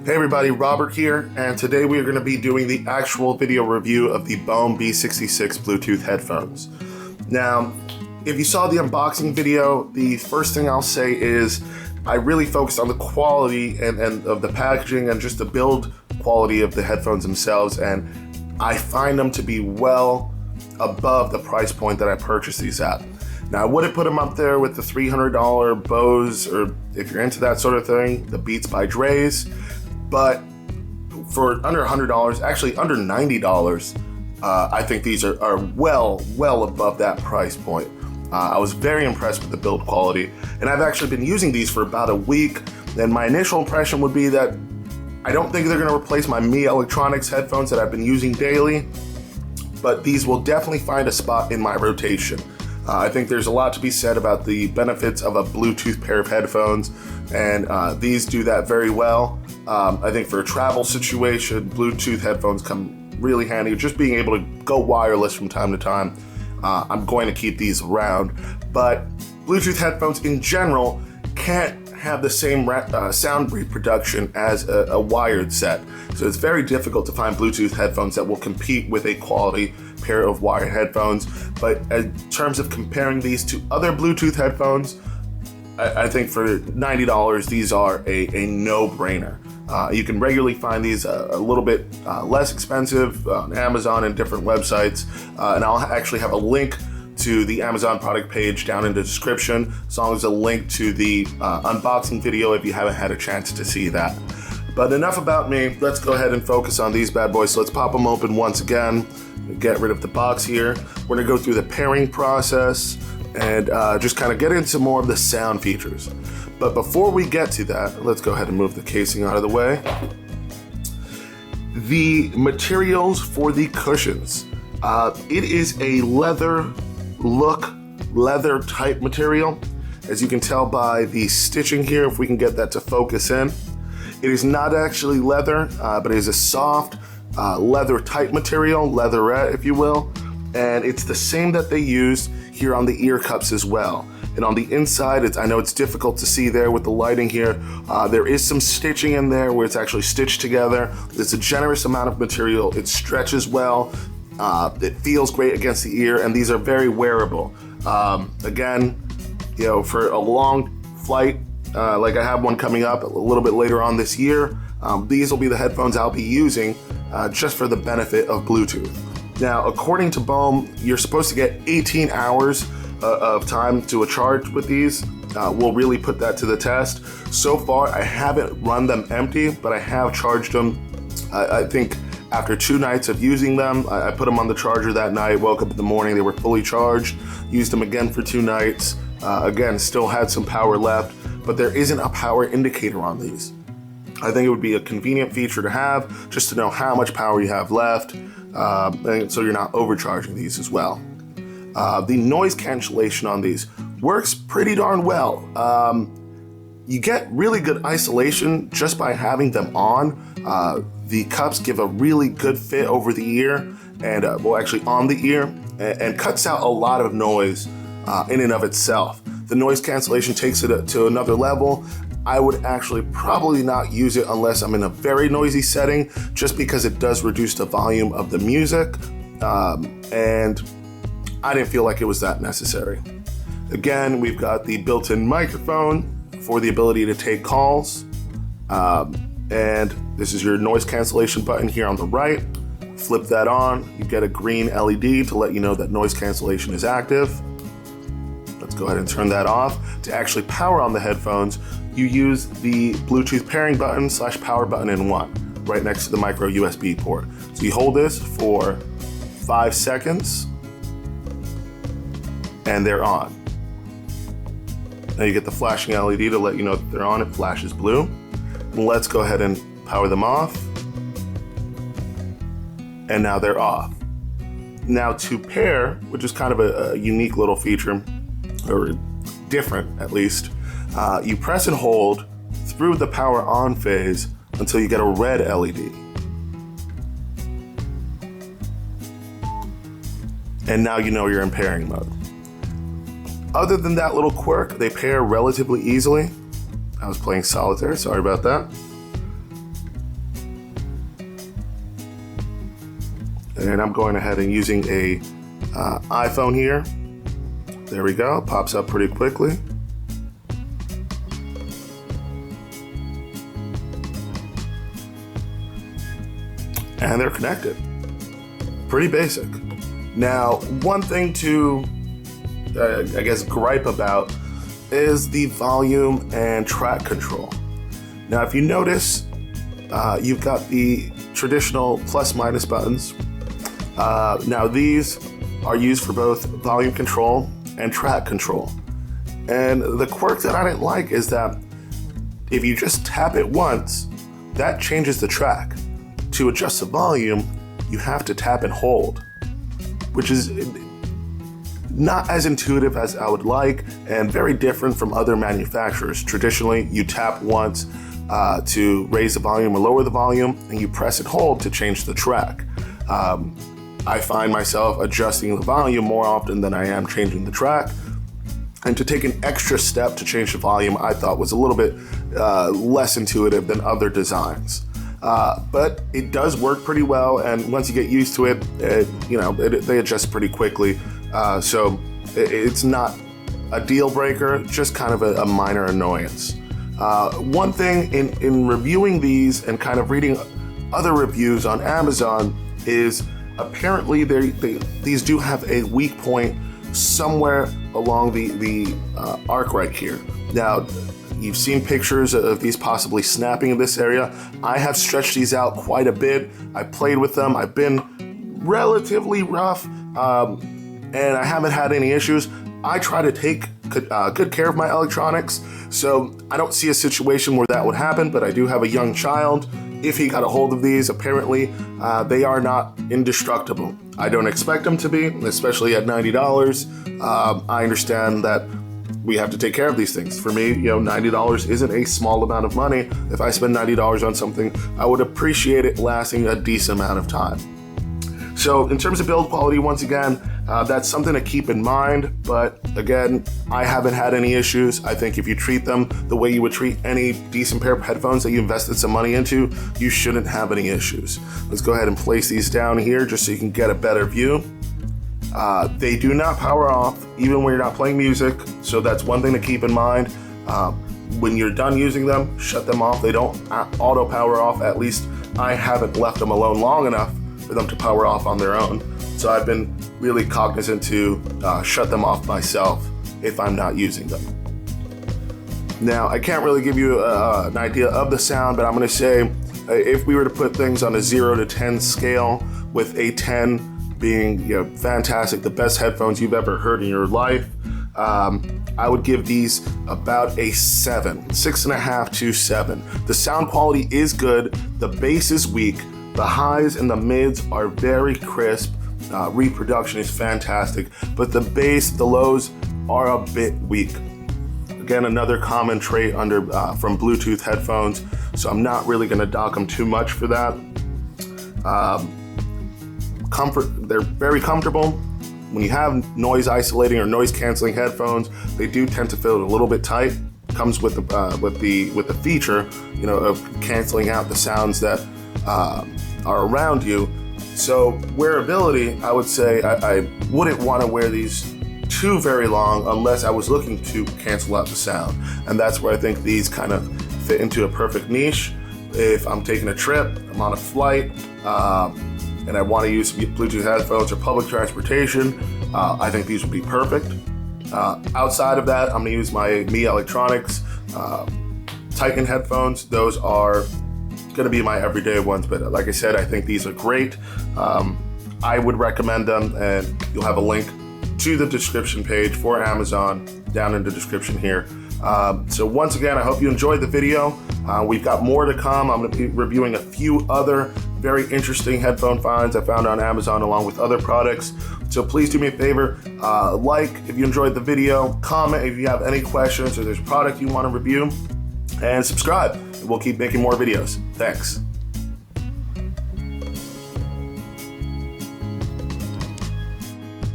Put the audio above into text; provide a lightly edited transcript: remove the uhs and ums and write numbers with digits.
Hey everybody, Robert here, and today we are going to be doing the actual video review of the Bohm B66 Bluetooth headphones. Now, if you saw the unboxing video, the first thing I'll say is I really focused on the quality and of the packaging and just the build quality of the headphones themselves, and I find them to be well above the price point that I purchased these at. Now, I wouldn't put them up there with the $300 Bose, or if you're into that sort of thing, the Beats by Dre's, but for under $100, actually under $90, I think these are well above that price point. I was very impressed with the build quality, and I've actually been using these for about a week, and my initial impression would be that I don't think they're going to replace my Mi Electronics headphones that I've been using daily, but these will definitely find a spot in my rotation. I think there's a lot to be said about the benefits of a Bluetooth pair of headphones, and these do that very well. I think for a travel situation, Bluetooth headphones come really handy. Just being able to go wireless from time to time, I'm going to keep these around. But Bluetooth headphones in general can't have the same sound reproduction as a wired set. So it's very difficult to find Bluetooth headphones that will compete with a quality pair of wired headphones. But in terms of comparing these to other Bluetooth headphones, I think for $90, these are a no-brainer. You can regularly find these a little bit less expensive on Amazon and different websites. And I'll actually have a link to the Amazon product page down in the description, as long as a link to the unboxing video if you haven't had a chance to see that. But enough about me, let's go ahead and focus on these bad boys. So let's pop them open once again, get rid of the box here. We're gonna go through the pairing process and just kind of get into more of the sound features. But before we get to that, let's go ahead and move the casing out of the way. The materials for the cushions. It is a leather type material. As you can tell by the stitching here, if we can get that to focus in. It is not actually leather, but it is a soft leather type material, leatherette if you will. And it's the same that they used here on the ear cups as well. And on the inside, I know it's difficult to see there with the lighting here. There is some stitching in there where it's actually stitched together. It's a generous amount of material. It stretches well. It feels great against the ear, and these are very wearable. Again, you know, for a long flight, like I have one coming up a little bit later on this year, these will be the headphones I'll be using just for the benefit of Bluetooth. Now, according to Bohm, you're supposed to get 18 hours of time to a charge with these. We'll really put that to the test. So far, I haven't run them empty, but I have charged them. I think after 2 nights of using them, I put them on the charger that night, woke up in the morning, they were fully charged, used them again for 2 nights. Again, still had some power left, but there isn't a power indicator on these. I think it would be a convenient feature to have, just to know how much power you have left, and so you're not overcharging these as well. The noise cancellation on these works pretty darn well. You get really good isolation just by having them on. The cups give a really good fit over the ear, and well, actually on the ear, and cuts out a lot of noise in and of itself. The noise cancellation takes it to another level. I would actually probably not use it unless I'm in a very noisy setting, just because it does reduce the volume of the music, and I didn't feel like it was that necessary. Again, we've got the built-in microphone for the ability to take calls, and this is your noise cancellation button here on the right. Flip that on, you get a green LED to let you know that noise cancellation is active. Let's go ahead and turn that off. To actually power on the headphones, you use the Bluetooth pairing button / power button in one, right next to the micro USB port. So you hold this for 5 seconds, and they're on. Now you get the flashing LED to let you know that they're on. It flashes blue. Let's go ahead and power them off. And now they're off. Now to pair, which is kind of a unique little feature, or different at least, you press and hold through the power on phase until you get a red LED. And now you know you're in pairing mode. Other than that little quirk, they pair relatively easily. I was playing solitaire, sorry about that. And I'm going ahead and using a iPhone here. There we go, pops up pretty quickly. And they're connected. Pretty basic. Now, one thing to, I guess, gripe about is the volume and track control. Now, if you notice, you've got the traditional plus minus buttons. Now, these are used for both volume control and track control. And the quirk that I didn't like is that if you just tap it once, that changes the track. To adjust the volume, you have to tap and hold, which is not as intuitive as I would like and very different from other manufacturers. Traditionally, you tap once to raise the volume or lower the volume, and you press and hold to change the track. I find myself adjusting the volume more often than I am changing the track. And to take an extra step to change the volume, I thought was a little bit less intuitive than other designs. But it does work pretty well, and once you get used to it, they adjust pretty quickly. So it's not a deal breaker, just kind of a minor annoyance. One thing in reviewing these and kind of reading other reviews on Amazon is apparently these do have a weak point somewhere along the arc right here. Now, you've seen pictures of these possibly snapping in this area. I have stretched these out quite a bit. I played with them. I've been relatively rough, and I haven't had any issues. I try to take good care of my electronics, so I don't see a situation where that would happen, but I do have a young child. If he got a hold of these, apparently they are not indestructible. I don't expect them to be, especially at $90. I understand that we have to take care of these things. For me, $90 isn't a small amount of money. If I spend $90 on something, I would appreciate it lasting a decent amount of time. So in terms of build quality, once again, that's something to keep in mind. But again, I haven't had any issues. I think if you treat them the way you would treat any decent pair of headphones that you invested some money into, you shouldn't have any issues. Let's go ahead and place these down here just so you can get a better view. They do not power off even when you're not playing music, so that's one thing to keep in mind. When you're done using them, shut them off. They don't auto power off. At least I haven't left them alone long enough for them to power off on their own. So I've been really cognizant to shut them off myself if I'm not using them. Now, I can't really give you an idea of the sound, but I'm going to say if we were to put things on a 0 to 10 scale, with a 10 being fantastic, the best headphones you've ever heard in your life, I would give these about a 7, 6.5 to 7. The sound quality is good, the bass is weak, the highs and the mids are very crisp, reproduction is fantastic, but the bass, the lows are a bit weak. Again, another common trait from Bluetooth headphones, so I'm not really going to dock them too much for that. They're very comfortable. When you have noise isolating or noise canceling headphones, they do tend to feel a little bit tight. Comes with the feature, of canceling out the sounds that are around you. So wearability, I would say I wouldn't want to wear these too very long unless I was looking to cancel out the sound, and that's where I think these kind of fit into a perfect niche. If I'm taking a trip, I'm on a flight, and I want to use Bluetooth headphones or public transportation, I think these would be perfect. Outside of that, I'm going to use my Mi Electronics Titan headphones. Those are going to be my everyday ones, but like I said, I think these are great. I would recommend them, and you'll have a link to the description page for Amazon down in the description here. So once again, I hope you enjoyed the video. We've got more to come. I'm going to be reviewing a few other very interesting headphone finds I found on Amazon along with other products. So please do me a favor, like if you enjoyed the video, comment if you have any questions or there's a product you want to review, and subscribe. We'll keep making more videos. Thanks.